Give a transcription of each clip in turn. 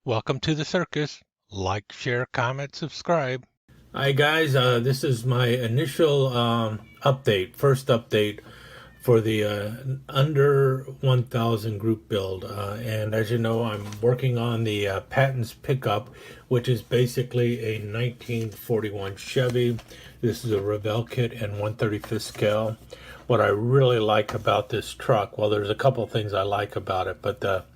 Welcome to the circus. Like, share, comment, subscribe. Hi guys, this is my initial first update for the under 1000 group build. And as you know, I'm working on the Patton's pickup, which is basically a 1941 Chevy. This is a Revell kit and 1/35th scale. What I really like about this truck, well, there's a couple things I like about it, but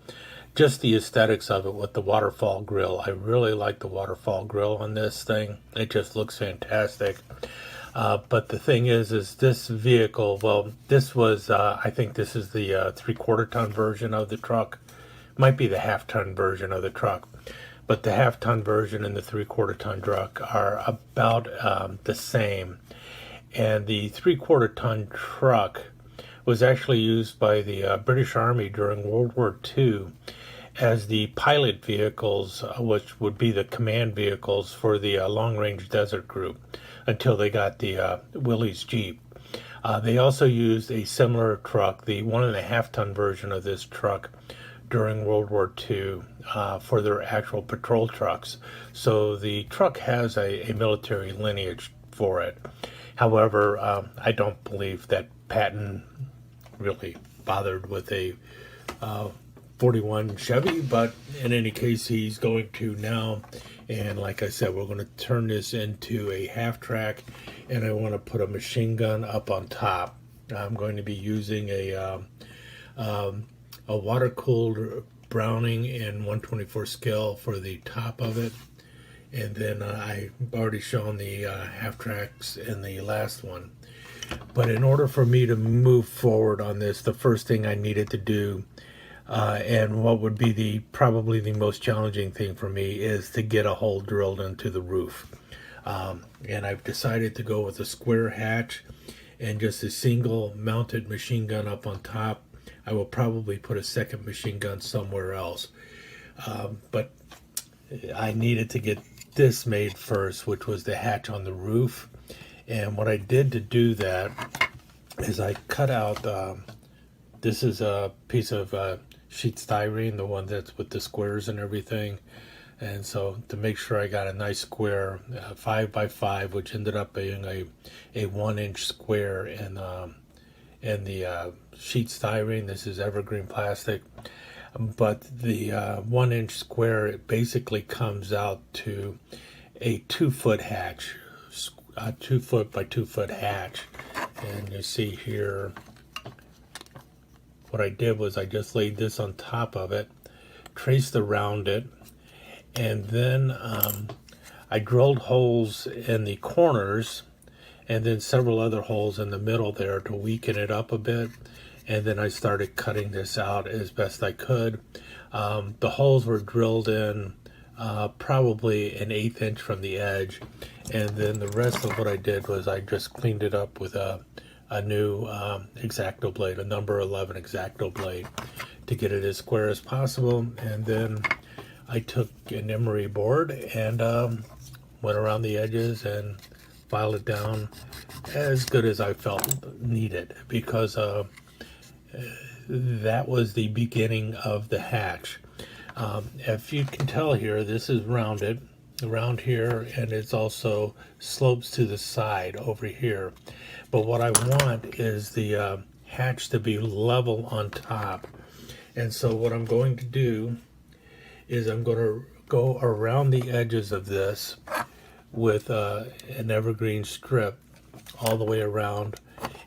just the aesthetics of it with the waterfall grill. I really like the waterfall grill on this thing. It just looks fantastic. But the thing is this vehicle, well, this was, I think this is the 3/4 ton version of the truck. Might be the half-ton version of the truck. But the half-ton version and the 3/4 ton truck are about the same. And the 3/4 ton truck was actually used by the British Army during World War II as the pilot vehicles, which would be the command vehicles for the long-range desert group until they got the Willys Jeep. They also used a similar truck, the 1.5 ton version of this truck, during World War II for their actual patrol trucks. So the truck has a military lineage for it. However, I don't believe that Patton really bothered with a 41 Chevy, but in any case, he's going to now. And like I said, we're going to turn this into a half track, and I want to put a machine gun up on top. I'm going to be using a water-cooled Browning in 1/24 scale for the top of it. And then I've already shown the half tracks in the last one. But in order for me to move forward on this, the first thing I needed to do, and what would be probably the most challenging thing for me, is to get a hole drilled into the roof. And I've decided to go with a square hatch and just a single mounted machine gun up on top. I will probably put a second machine gun somewhere else. But I needed to get this made first, which was the hatch on the roof. And what I did to do that is I cut out, this is a piece of sheet styrene, the one that's with the squares and everything. And so to make sure I got a nice square 5x5, which ended up being a 1-inch square in the sheet styrene. This is evergreen plastic. But the 1-inch square, it basically comes out to a 2-foot hatch, a 2-foot by 2-foot hatch. And you see here, what I did was I just laid this on top of it, traced around it, and then I drilled holes in the corners and then several other holes in the middle there to weaken it up a bit. And then I started cutting this out as best I could. The holes were drilled in probably an 1/8 inch from the edge. And then the rest of what I did was I just cleaned it up with a new X-Acto blade, a number 11 X-Acto blade, to get it as square as possible. And then I took an emery board and went around the edges and filed it down as good as I felt needed, because that was the beginning of the hatch. If you can tell here, this is rounded around here, and it's also slopes to the side over here. But what I want is the hatch to be level on top. And so what I'm going to do is I'm going to go around the edges of this with an evergreen strip all the way around,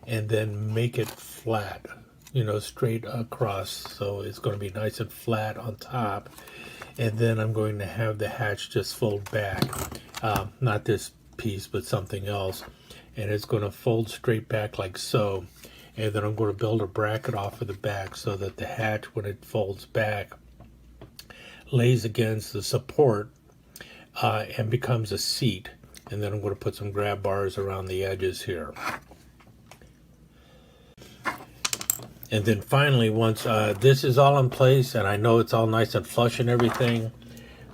and then make it flat, straight across. So it's going to be nice and flat on top. And then I'm going to have the hatch just fold back, not this piece, but something else. And it's going to fold straight back like so. And then I'm going to build a bracket off of the back so that the hatch, when it folds back, lays against the support and becomes a seat. And then I'm going to put some grab bars around the edges here. And then finally, once this is all in place and I know it's all nice and flush and everything,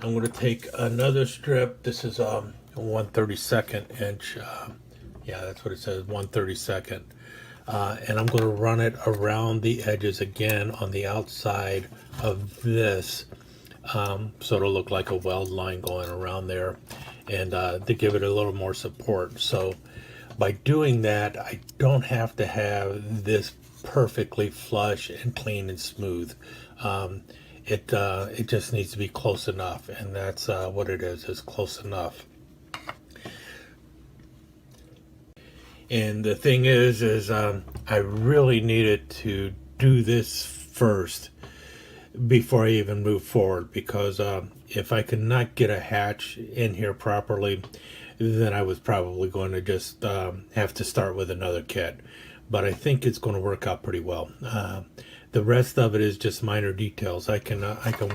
I'm going to take another strip. This is a 1/32 inch. Yeah, that's what it says, 1/32. And I'm going to run it around the edges again on the outside of this so it'll look like a weld line going around there, and to give it a little more support. So by doing that, I don't have to have this perfectly flush and clean and smooth. It just needs to be close enough, and that's what it is. It's close enough. And the thing is I really needed to do this first before I even move forward, because if I could not get a hatch in here properly, then I was probably going to just have to start with another kit. But I think it's going to work out pretty well. The rest of it is just minor details. I can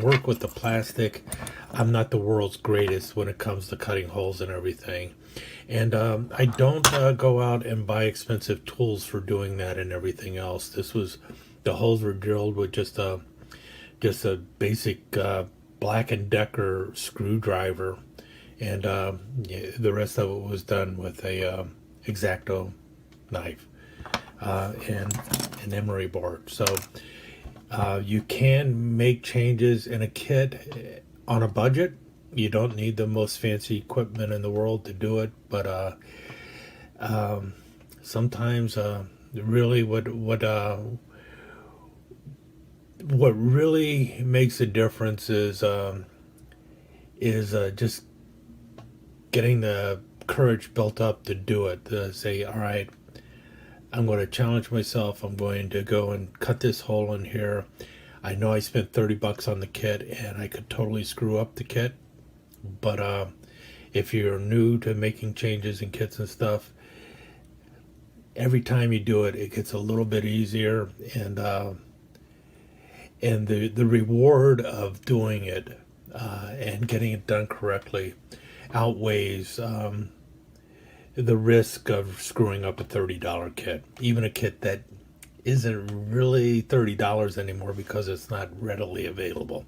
work with the plastic. I'm not the world's greatest when it comes to cutting holes and everything, and I don't go out and buy expensive tools for doing that and everything else. The holes were drilled with just a basic Black and Decker screwdriver, and the rest of it was done with a X-Acto knife and an emery board. So you can make changes in a kit on a budget. You don't need the most fancy equipment in the world to do it, but sometimes really what really makes a difference is just getting the courage built up to do it. To say, all right, I'm going to challenge myself. I'm going to go and cut this hole in here. I know I spent $30 on the kit, and I could totally screw up the kit. But if you're new to making changes in kits and stuff, every time you do it, it gets a little bit easier, and the reward of doing it and getting it done correctly outweighs the risk of screwing up a $30 kit, even a kit that isn't really $30 anymore because it's not readily available.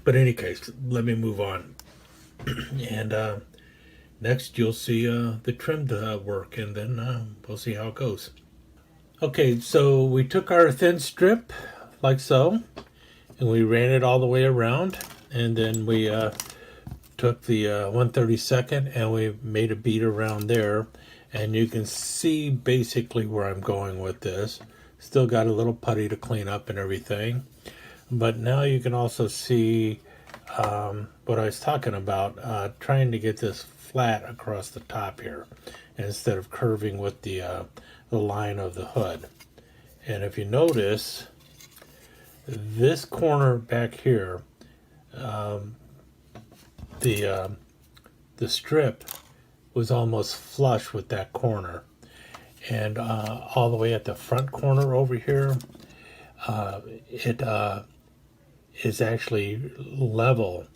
But in any case, let me move on. And next you'll see the trimmed work, and then we'll see how it goes. Okay, so we took our thin strip like so, and we ran it all the way around, and then we took the 1/32 and we made a bead around there, and you can see basically where I'm going with this. Still got a little putty to clean up and everything, but now you can also see what I was talking about, trying to get this flat across the top here instead of curving with the line of the hood. And if you notice, this corner back here, the strip was almost flush with that corner, and all the way at the front corner over here, it is actually level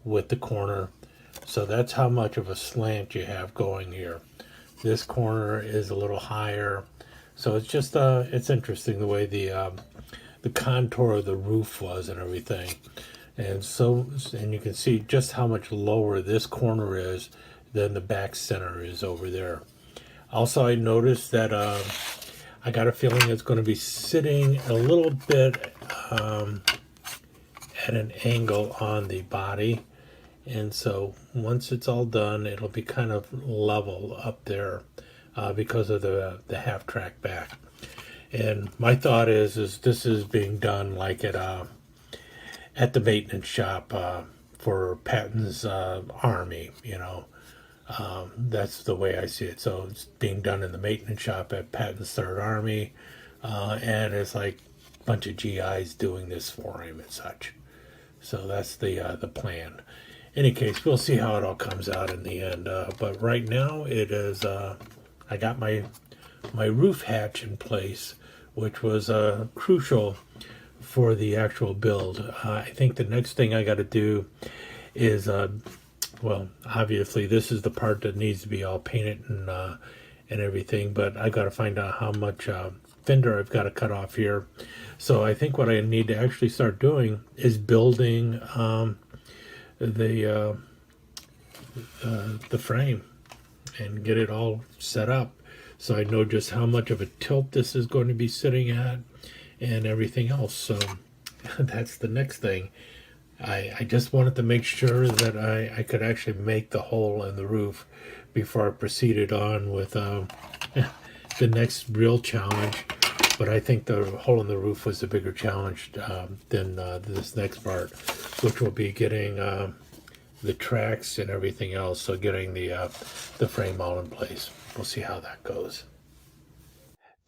with the corner. So that's how much of a slant you have going here. This corner is a little higher, so it's just it's interesting the way the contour of the roof was and everything. And you can see just how much lower this corner is than the back center is over there. Also, I noticed that I got a feeling it's going to be sitting a little bit at an angle on the body, and so once it's all done, it'll be kind of level up there because of the half track back. And my thought is this is being done like at the maintenance shop for Patton's Army, that's the way I see it. So it's being done in the maintenance shop at Patton's Third Army, and it's like a bunch of GIs doing this for him and such. So that's the plan. In any case, we'll see how it all comes out in the end. But right now, it is. I got my roof hatch in place, which was crucial for the actual build. I think the next thing I got to do is, well, obviously this is the part that needs to be all painted and everything, but I got to find out how much fender I've got to cut off here. So I think what I need to actually start doing is building the frame and get it all set up, so I know just how much of a tilt this is going to be sitting at and everything else. So that's the next thing. I just wanted to make sure that I could actually make the hole in the roof before I proceeded on with the next real challenge. But I think the hole in the roof was the bigger challenge than this next part, which will be getting the tracks and everything else. So getting the frame all in place. We'll see how that goes.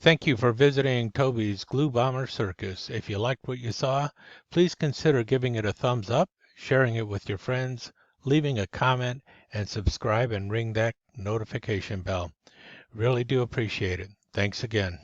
Thank you for visiting Toby's Glue Bomber Circus. If you liked what you saw, please consider giving it a thumbs up, sharing it with your friends, leaving a comment, and subscribe and ring that notification bell. Really do appreciate it. Thanks again.